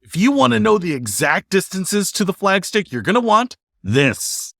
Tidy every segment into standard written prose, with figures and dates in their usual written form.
If you want to know the exact distances to the flagstick, you're going to want this.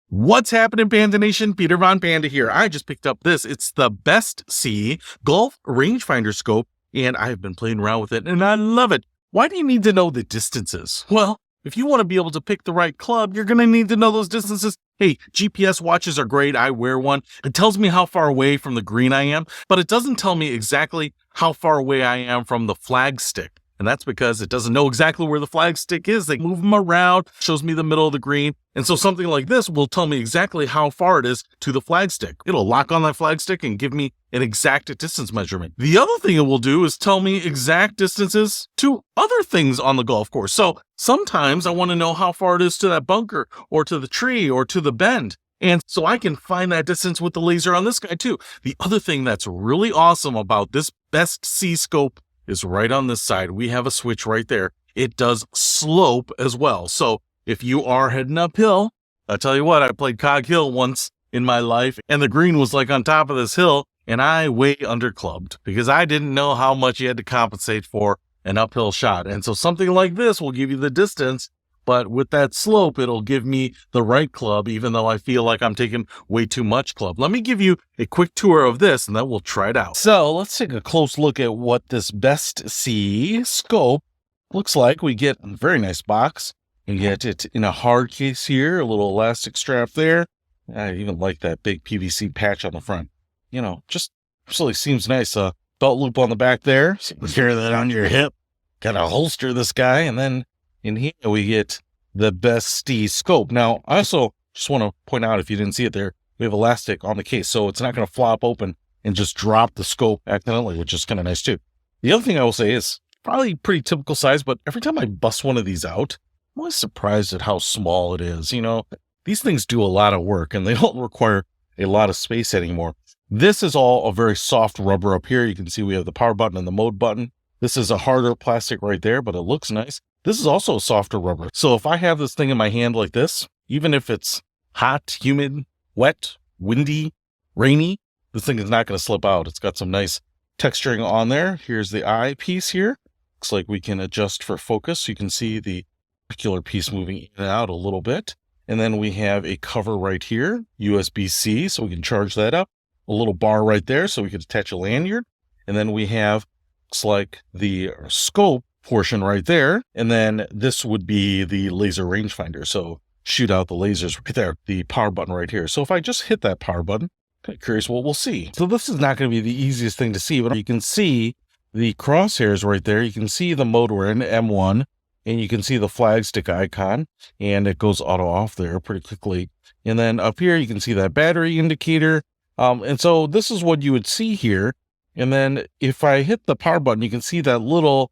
What's happening, Panda Nation? Peter Von Panda here. I just picked up this. It's the Bestsee Golf Rangefinder scope, and I've been playing around with it, and I love it. Why do you need to know the distances? Well, if you want to be able to pick the right club, you're going to need to know those distances. Hey, GPS watches are great. I wear one. It tells me how far away from the green I am, but it doesn't tell me exactly how far away I am from the flagstick. And that's because it doesn't know exactly where the flagstick is. They move them around, shows me the middle of the green. And so something like this will tell me exactly how far it is to the flagstick. It'll lock on that flagstick and give me an exact distance measurement. The other thing it will do is tell me exact distances to other things on the golf course. So sometimes I want to know how far it is to that bunker or to the tree or to the bend. And so I can find that distance with the laser on this guy too. The other thing that's really awesome about this Bestsee scope is right on this side. We have a switch right there. It does slope as well. So if you are heading uphill, I'll tell you what, I played Cog Hill once in my life, and the green was like on top of this hill, and I way underclubbed because I didn't know how much you had to compensate for an uphill shot. And so something like this will give you the distance, but with that slope, it'll give me the right club, even though I feel like I'm taking way too much club. Let me give you a quick tour of this, and then we'll try it out. So let's take a close look at what this Bestsee scope looks like. We get a very nice box. You get it in a hard case here, a little elastic strap there. I even like that big PVC patch on the front. You know, just absolutely seems nice. Belt loop on the back there. So you can carry that on your hip. Got to holster this guy, and then in here, we get the Bestsee scope. Now, I also just want to point out, if you didn't see it there, we have elastic on the case, so it's not going to flop open and just drop the scope accidentally, which is kind of nice too. The other thing I will say is probably pretty typical size, but every time I bust one of these out, I'm always surprised at how small it is. You know, these things do a lot of work, and they don't require a lot of space anymore. This is all a very soft rubber up here. You can see we have the power button and the mode button. This is a harder plastic right there, but it looks nice. This is also a softer rubber. So if I have this thing in my hand like this, even if it's hot, humid, wet, windy, rainy, this thing is not going to slip out. It's got some nice texturing on there. Here's the eye piece here. Looks like we can adjust for focus. You can see the ocular piece moving in and out a little bit. And then we have a cover right here, USB-C, so we can charge that up. A little bar right there, so we can attach a lanyard. And then we have, looks like the scope portion right there, and then this would be the laser rangefinder, so shoot out the lasers right there, the power button right here. So if I just hit that power button, kind of curious what we'll see. So this is not going to be the easiest thing to see, but you can see the crosshairs right there. You can see the mode we're in, M1, and you can see the flagstick icon, and it goes auto off there pretty quickly. And then up here you can see that battery indicator, and so this is what you would see here. And then if I hit the power button, you can see that little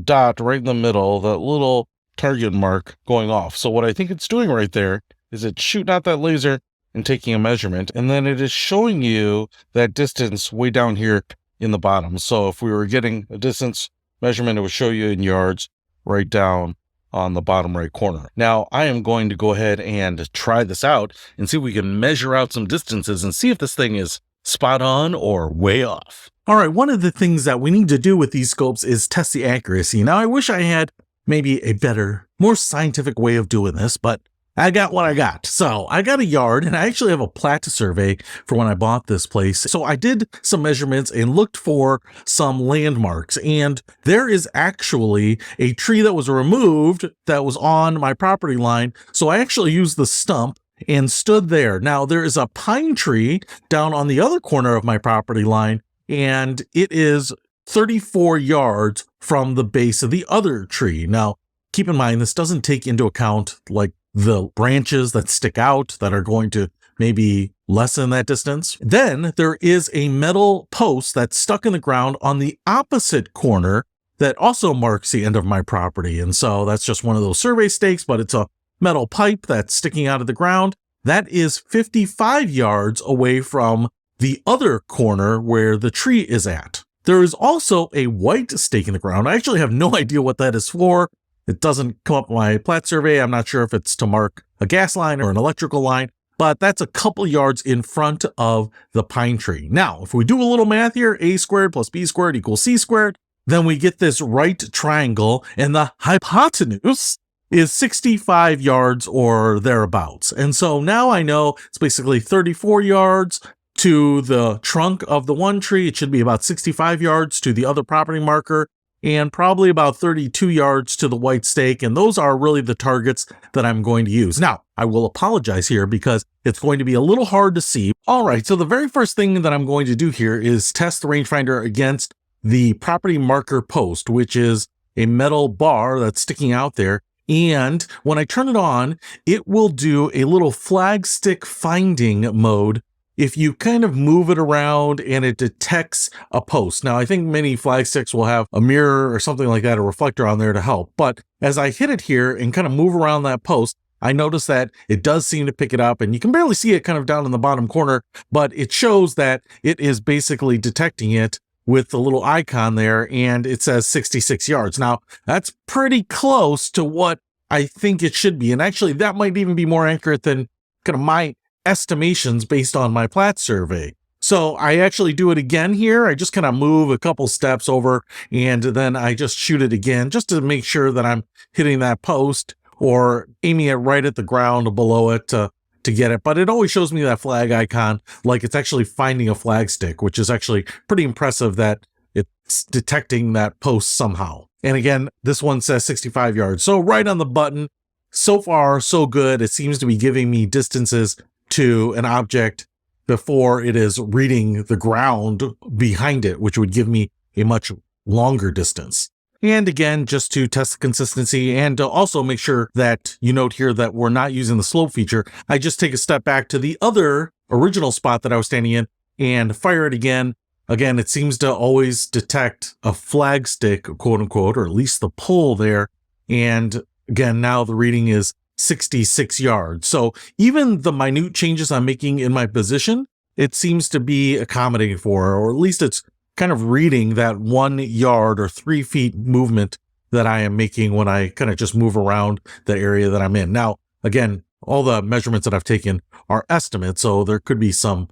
dot right in the middle, that little target mark going off. So what I think it's doing right there is it's shooting out that laser and taking a measurement, and then it is showing you that distance way down here in the bottom. So if we were getting a distance measurement, it would show you in yards right down on the bottom right corner. Now I am going to go ahead and try this out and see if we can measure out some distances and see if this thing is spot on or way off. All right, one of the things that we need to do with these scopes is test the accuracy. Now, I wish I had maybe a better, more scientific way of doing this, but I got what I got. So I got a yard, and I actually have a plat survey for when I bought this place. So I did some measurements and looked for some landmarks, and there is actually a tree that was removed that was on my property line. So I actually used the stump and stood there. Now, there is a pine tree down on the other corner of my property line, and it is 34 yards from the base of the other tree. Now, keep in mind, this doesn't take into account like the branches that stick out that are going to maybe lessen that distance. Then there is a metal post that's stuck in the ground on the opposite corner that also marks the end of my property. And so that's just one of those survey stakes, but it's a metal pipe that's sticking out of the ground. That is 55 yards away from the other corner where the tree is at. There is also a white stake in the ground. I actually have no idea what that is for. It doesn't come up in my plat survey. I'm not sure if it's to mark a gas line or an electrical line, but that's a couple yards in front of the pine tree. Now, if we do a little math here, a squared plus b squared equals c squared, then we get this right triangle, and the hypotenuse is 65 yards or thereabouts. And so now I know it's basically 34 yards to the trunk of the one tree. It should be about 65 yards to the other property marker, and probably about 32 yards to the white stake. And those are really the targets that I'm going to use. Now, I will apologize here because it's going to be a little hard to see. All right, so the very first thing that I'm going to do here is test the rangefinder against the property marker post, which is a metal bar that's sticking out there. And when I turn it on, it will do a little flag stick finding mode if you kind of move it around and it detects a post. Now, I think many flag sticks will have a mirror or something like that, a reflector on there to help. But as I hit it here and kind of move around that post, I notice that it does seem to pick it up, and you can barely see it kind of down in the bottom corner, but it shows that it is basically detecting it with the little icon there, and it says 66 yards. Now, that's pretty close to what I think it should be. And actually, that might even be more accurate than kind of my estimations based on my plat survey. So I actually do it again here. I just kind of move a couple steps over, and then I just shoot it again just to make sure that I'm hitting that post or aiming it right at the ground below it to get it. But it always shows me that flag icon like it's actually finding a flag stick, which is actually pretty impressive that it's detecting that post somehow. And again, this one says 65 yards. So right on the button. So far, so good. It seems to be giving me distances to an object before it is reading the ground behind it, which would give me a much longer distance. And again, just to test the consistency and to also make sure that you note here that we're not using the slope feature, I just take a step back to the other original spot that I was standing in and fire it again. Again, it seems to always detect a flag stick, quote unquote, or at least the pole there. And again, now the reading is 66 yards. So even the minute changes I'm making in my position, it seems to be accommodating for, or at least it's kind of reading that 1 yard or 3 feet movement that I am making when I kind of just move around the area that I'm in. Now, again, all the measurements that I've taken are estimates, so there could be some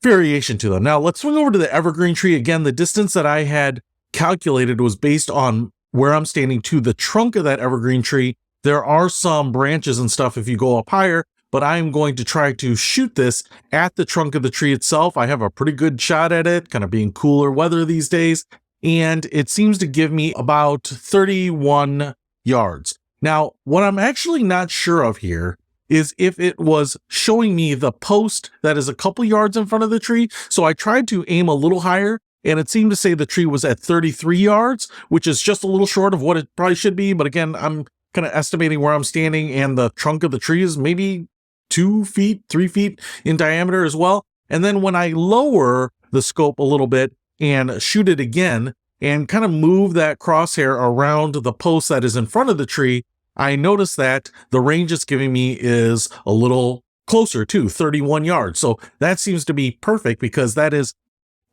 variation to them. Now, let's swing over to the evergreen tree. Again, the distance that I had calculated was based on where I'm standing to the trunk of that evergreen tree. There are some branches and stuff if you go up higher, but I'm going to try to shoot this at the trunk of the tree itself. I have a pretty good shot at it, kind of being cooler weather these days, and it seems to give me about 31 yards. Now, what I'm actually not sure of here is if it was showing me the post that is a couple yards in front of the tree. So I tried to aim a little higher, and it seemed to say the tree was at 33 yards, which is just a little short of what it probably should be. But again, I'm kind of estimating where I'm standing, and the trunk of the tree is maybe 2 feet, 3 feet in diameter as well. And then when I lower the scope a little bit and shoot it again and kind of move that crosshair around the post that is in front of the tree, I notice that the range it's giving me is a little closer to 31 yards. So that seems to be perfect because that is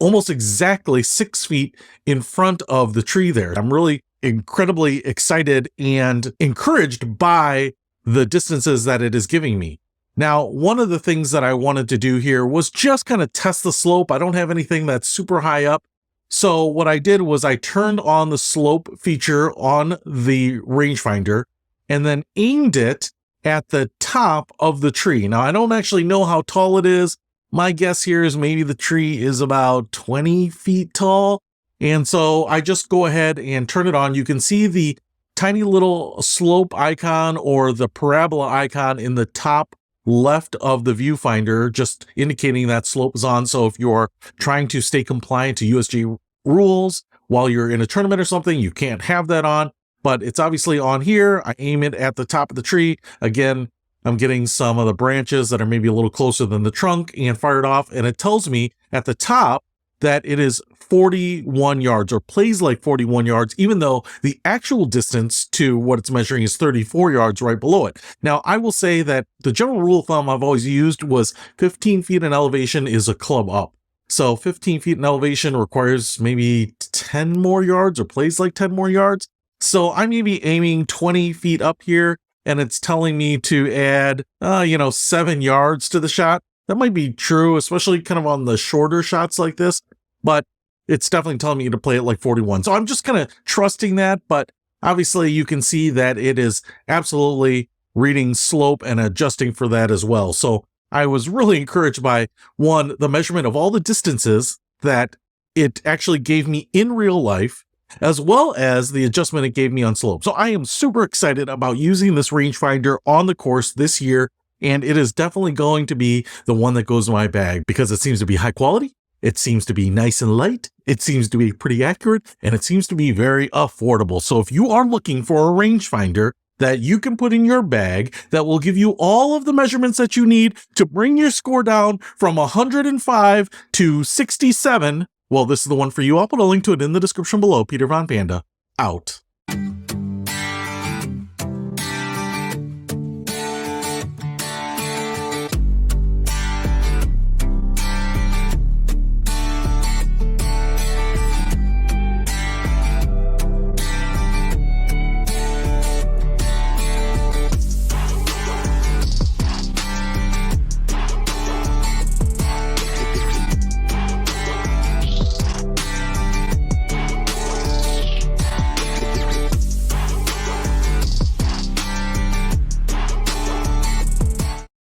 almost exactly 6 feet in front of the tree there. I'm really incredibly excited and encouraged by the distances that it is giving me. Now, one of the things that I wanted to do here was just kind of test the slope. I don't have anything that's super high up. So what I did was I turned on the slope feature on the rangefinder and then aimed it at the top of the tree. Now, I don't actually know how tall it is. My guess here is maybe the tree is about 20 feet tall. And so I just go ahead and turn it on. You can see the tiny little slope icon or the parabola icon in the top left of the viewfinder, just indicating that slope is on. So if you're trying to stay compliant to USG rules while you're in a tournament or something, you can't have that on. But it's obviously on here. I aim it at the top of the tree. Again, I'm getting some of the branches that are maybe a little closer than the trunk and fire it off. And it tells me at the top that it is 41 yards or plays like 41 yards, even though the actual distance to what it's measuring is 34 yards right below it. Now, I will say that the general rule of thumb I've always used was 15 feet in elevation is a club up. So 15 feet in elevation requires maybe 10 more yards or plays like 10 more yards. So I may be aiming 20 feet up here, and it's telling me to add, 7 yards to the shot. That might be true, especially kind of on the shorter shots like this. But it's definitely telling me to play it like 41. So I'm just kind of trusting that, but obviously you can see that it is absolutely reading slope and adjusting for that as well. So I was really encouraged by, one, the measurement of all the distances that it actually gave me in real life, as well as the adjustment it gave me on slope. So I am super excited about using this rangefinder on the course this year, and it is definitely going to be the one that goes in my bag because it seems to be high quality, it seems to be nice and light, it seems to be pretty accurate, and it seems to be very affordable. So if you are looking for a rangefinder that you can put in your bag that will give you all of the measurements that you need to bring your score down from 105 to 67, well, this is the one for you. I'll put a link to it in the description below. Peter Von Panda, out.